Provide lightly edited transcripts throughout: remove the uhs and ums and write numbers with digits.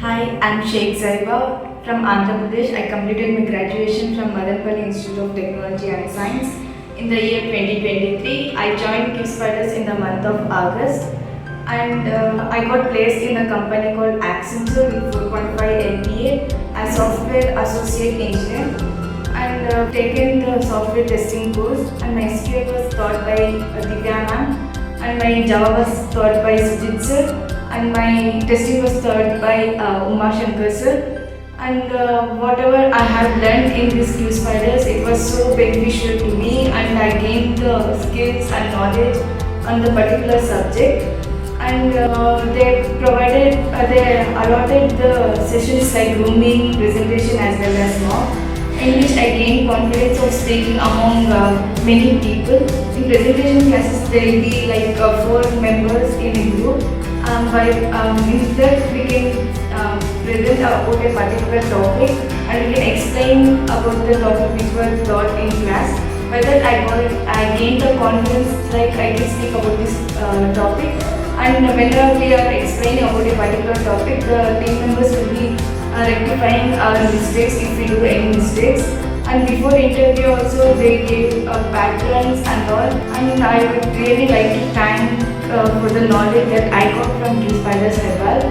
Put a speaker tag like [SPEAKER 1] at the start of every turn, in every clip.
[SPEAKER 1] Hi, I'm Shaik Zaiba from Andhra Pradesh. I completed my graduation from Madanpalli Institute of Technology and Science in the year 2023. I joined QSpiders in the month of August and I got placed in a company called Accenture with 4.5 MBA as software associate engineer and taken the software testing course, and my SQL was taught by Divya ma'am and my Java was taught by Sujit sir and my testing was taught by Uma Shankar sir. And whatever I have learned in this QSpiders, it was so beneficial to me, and I gained the skills and knowledge on the particular subject. And they allotted the sessions like grooming, presentation as well as mock, in which I gained confidence of speaking among many people. In presentation classes, there will be like 4 members in a group. In that we can present about a particular topic and we can explain about the topic which was taught in class. By that I gained the confidence like I can speak about this topic, and whenever we are explaining about a particular topic, the team members will be rectifying our mistakes if we do any mistakes. And before interview also they gave patterns and all, and I would really like to thank for the knowledge that I got from QSpiders Hebbal,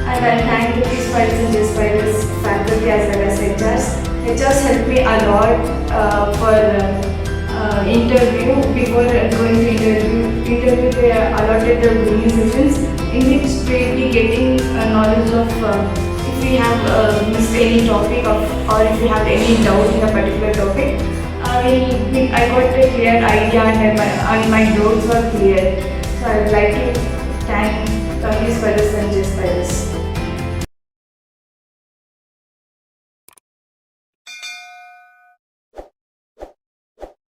[SPEAKER 1] and I thank the QSpiders and QSpiders faculty as well as HRs. HRs helped me a lot for interview. Before going to interview they allotted the grooming sessions in which we will be getting knowledge of if we have missed any topic or if we have any doubt in a particular topic. I got a clear idea and my doubts were clear. So I would like to thank QSpiders and QSpiders.